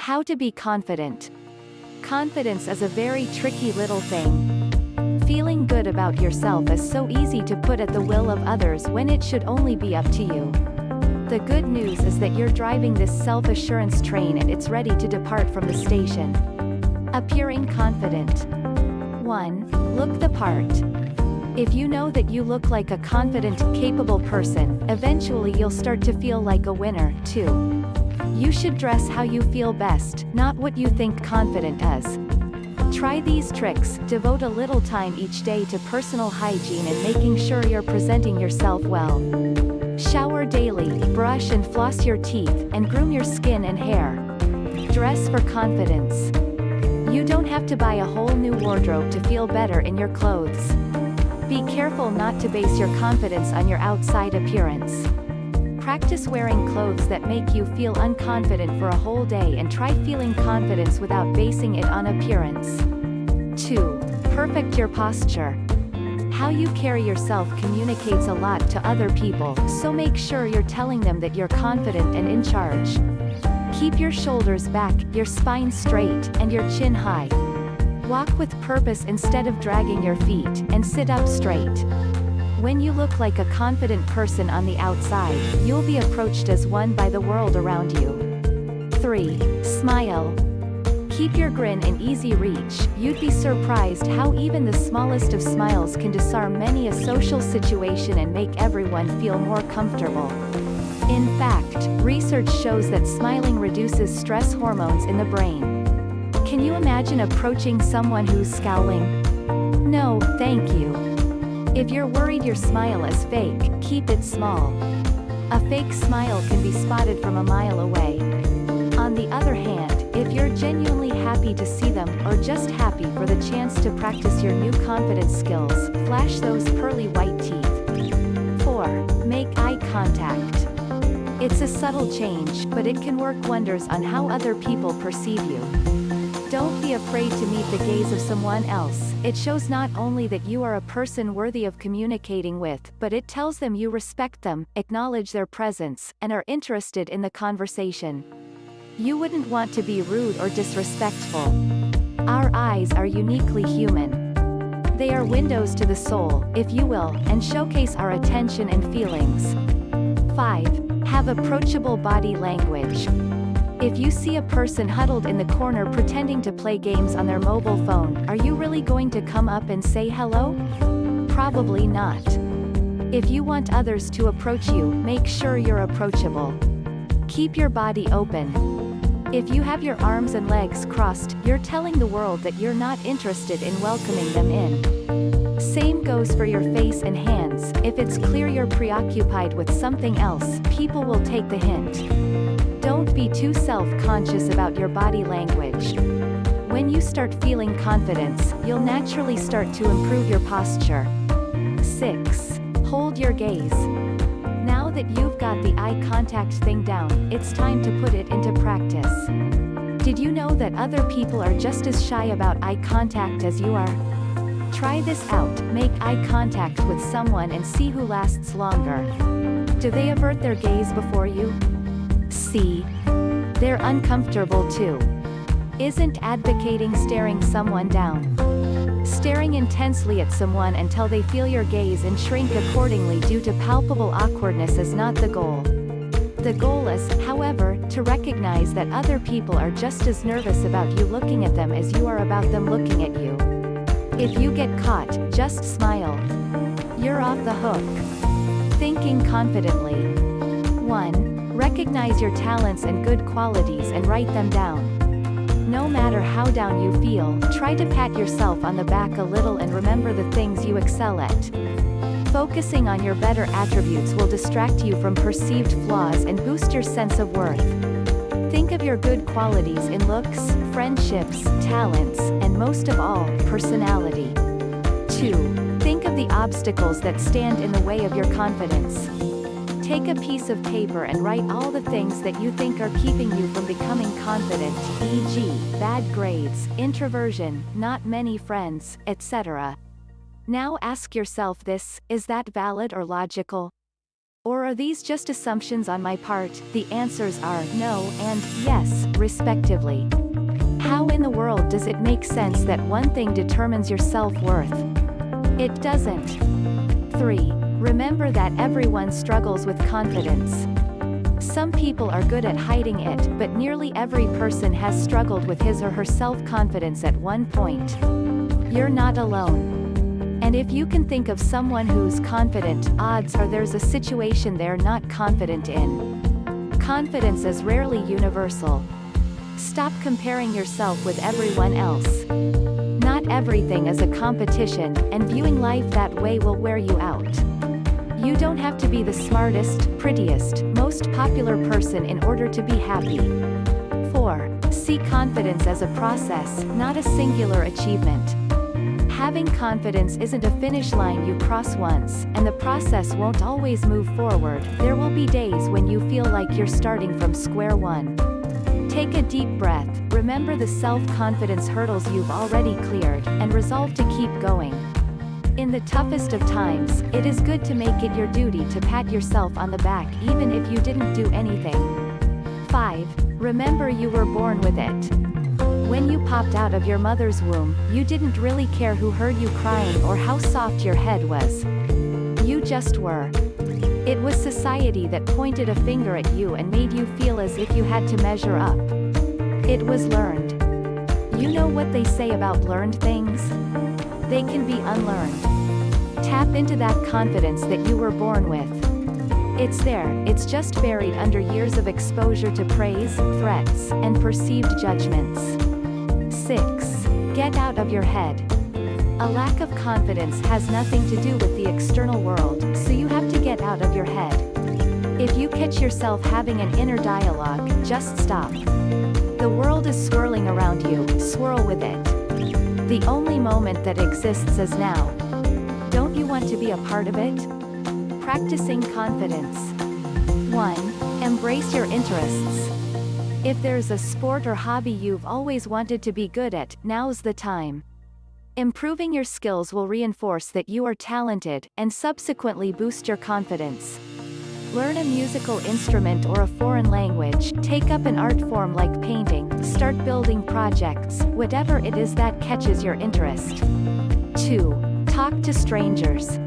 How to be confident. Confidence is a very tricky little thing. Feeling good about yourself is so easy to put at the will of others when it should only be up to you. The good news is that you're driving this self-assurance train and it's ready to depart from the station. Appearing confident. 1. Look the part. If you know that you look like a confident, capable person, eventually you'll start to feel like a winner. 2. You should dress how you feel best, not what you think confident is. Try these tricks. Devote a little time each day to personal hygiene and making sure you're presenting yourself well. Shower daily, brush and floss your teeth, and groom your skin and hair. Dress for confidence. You don't have to buy a whole new wardrobe to feel better in your clothes. Be careful not to base your confidence on your outside appearance. Practice wearing clothes that make you feel unconfident for a whole day and try feeling confidence without basing it on appearance. 2. Perfect your posture. How you carry yourself communicates a lot to other people, so make sure you're telling them that you're confident and in charge. Keep your shoulders back, your spine straight, and your chin high. Walk with purpose instead of dragging your feet, and sit up straight. When you look like a confident person on the outside, you'll be approached as one by the world around you. 3. Smile. Keep your grin in easy reach. You'd be surprised how even the smallest of smiles can disarm many a social situation and make everyone feel more comfortable. In fact, research shows that smiling reduces stress hormones in the brain. Can you imagine approaching someone who's scowling? No, thank you. If you're worried your smile is fake, keep it small. A fake smile can be spotted from a mile away. On the other hand, if you're genuinely happy to see them, or just happy for the chance to practice your new confidence skills, flash those pearly white teeth. 4. Make eye contact. It's a subtle change, but it can work wonders on how other people perceive you. Don't be afraid to meet the gaze of someone else. It shows not only that you are a person worthy of communicating with, but it tells them you respect them, acknowledge their presence, and are interested in the conversation. You wouldn't want to be rude or disrespectful. Our eyes are uniquely human. They are windows to the soul, if you will, and showcase our attention and feelings. 5. Have approachable body language. If you see a person huddled in the corner pretending to play games on their mobile phone, are you really going to come up and say hello? Probably not. If you want others to approach you, make sure you're approachable. Keep your body open. If you have your arms and legs crossed, you're telling the world that you're not interested in welcoming them in. Same goes for your face and hands. If it's clear you're preoccupied with something else, people will take the hint. Don't be too self-conscious about your body language. When you start feeling confidence, you'll naturally start to improve your posture. 6. Hold your gaze. Now that you've got the eye contact thing down, it's time to put it into practice. Did you know that other people are just as shy about eye contact as you are? Try this out. Make eye contact with someone and see who lasts longer. Do they avert their gaze before you? See? They're uncomfortable too. Isn't advocating staring someone down? Staring intensely at someone until they feel your gaze and shrink accordingly due to palpable awkwardness is not the goal. The goal is, however, to recognize that other people are just as nervous about you looking at them as you are about them looking at you. If you get caught, just smile. You're off the hook. Thinking confidently. 1. Recognize your talents and good qualities and write them down. No matter how down you feel, try to pat yourself on the back a little and remember the things you excel at. Focusing on your better attributes will distract you from perceived flaws and boost your sense of worth. Think of your good qualities in looks, friendships, talents, and most of all, personality. 2. Think of the obstacles that stand in the way of your confidence. Take a piece of paper and write all the things that you think are keeping you from becoming confident, e.g., bad grades, introversion, not many friends, etc. Now ask yourself this: is that valid or logical? Or are these just assumptions on my part? The answers are no and yes, respectively. How in the world does it make sense that one thing determines your self-worth? It doesn't. 3. Remember that everyone struggles with confidence. Some people are good at hiding it, but nearly every person has struggled with his or her self-confidence at one point. You're not alone. And if you can think of someone who's confident, odds are there's a situation they're not confident in. Confidence is rarely universal. Stop comparing yourself with everyone else. Not everything is a competition, and viewing life that way will wear you out. You don't have to be the smartest, prettiest, most popular person in order to be happy. 4. See confidence as a process, not a singular achievement. Having confidence isn't a finish line you cross once, and the process won't always move forward. There will be days when you feel like you're starting from square one. Take a deep breath, remember the self-confidence hurdles you've already cleared, and resolve to keep going. In the toughest of times, it is good to make it your duty to pat yourself on the back even if you didn't do anything. 5. Remember you were born with it. When you popped out of your mother's womb, you didn't really care who heard you crying or how soft your head was. You just were. It was society that pointed a finger at you and made you feel as if you had to measure up. It was learned. You know what they say about learned things? They can be unlearned. Tap into that confidence that you were born with. It's there, it's just buried under years of exposure to praise, threats, and perceived judgments. 6. Get out of your head. A lack of confidence has nothing to do with the external world, so you have to get out of your head. If you catch yourself having an inner dialogue, just stop. The world is swirling around you, swirl with it. The only moment that exists is now. Don't you want to be a part of it? Practicing confidence. 1. Embrace your interests. If there's a sport or hobby you've always wanted to be good at, now's the time. Improving your skills will reinforce that you are talented, and subsequently boost your confidence. Learn a musical instrument or a foreign language, take up an art form like painting, start building projects, whatever it is that catches your interest. 2. Talk to strangers.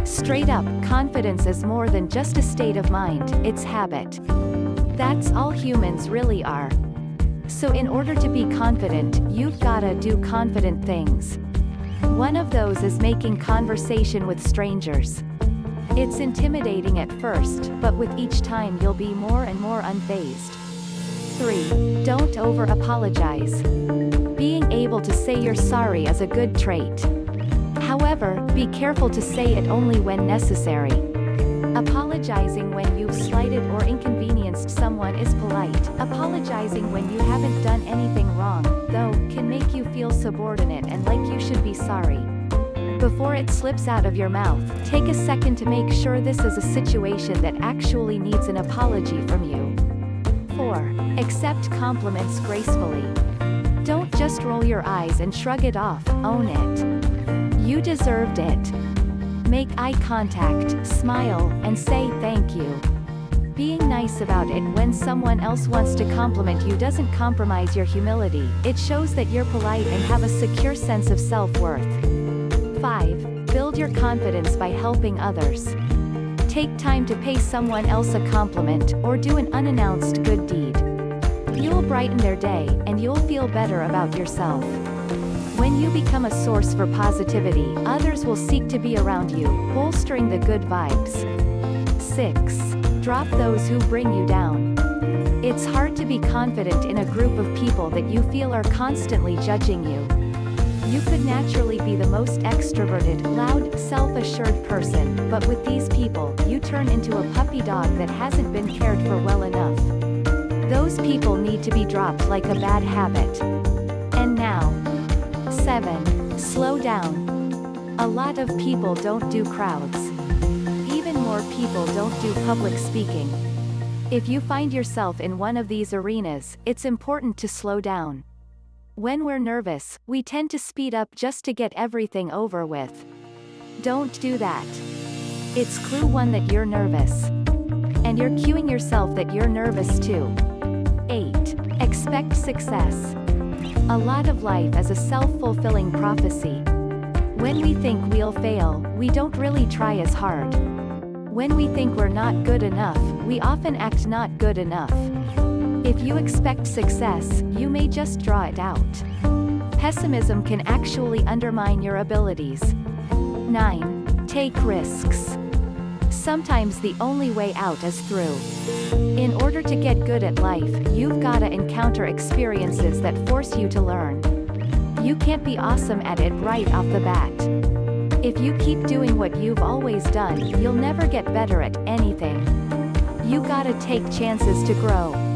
Straight up, confidence is more than just a state of mind, it's habit. That's all humans really are. So in order to be confident, you've gotta do confident things. One of those is making conversation with strangers. It's intimidating at first, but with each time you'll be more and more unfazed. 3. Don't over-apologize. Being able to say you're sorry is a good trait. However, be careful to say it only when necessary. Apologizing when you've slighted or inconvenienced someone is polite. Apologizing when you haven't done anything wrong, though, can make you feel subordinate and like you should be sorry. Before it slips out of your mouth, take a second to make sure this is a situation that actually needs an apology from you. 4. Accept compliments gracefully. Don't just roll your eyes and shrug it off, own it. You deserved it. Make eye contact, smile, and say thank you. Being nice about it when someone else wants to compliment you doesn't compromise your humility, it shows that you're polite and have a secure sense of self-worth. 5. Build your confidence by helping others. Take time to pay someone else a compliment, or do an unannounced good deed. You'll brighten their day, and you'll feel better about yourself. When you become a source for positivity, others will seek to be around you, bolstering the good vibes. 6. Drop those who bring you down. It's hard to be confident in a group of people that you feel are constantly judging you. You could naturally be the most extroverted, loud, self-assured person, but with these people, you turn into a puppy dog that hasn't been cared for well enough. Those people need to be dropped like a bad habit. And now. 7. Slow down. A lot of people don't do crowds. Even more people don't do public speaking. If you find yourself in one of these arenas, it's important to slow down. When we're nervous, we tend to speed up just to get everything over with. Don't do that. It's clue 1 that you're nervous. And you're cueing yourself that you're nervous too. 8. Expect success. A lot of life is a self-fulfilling prophecy. When we think we'll fail, we don't really try as hard. When we think we're not good enough, we often act not good enough. If you expect success, you may just draw it out. Pessimism can actually undermine your abilities. 9. Take risks. Sometimes the only way out is through. In order to get good at life, you've gotta encounter experiences that force you to learn. You can't be awesome at it right off the bat. If you keep doing what you've always done, you'll never get better at anything. You gotta take chances to grow.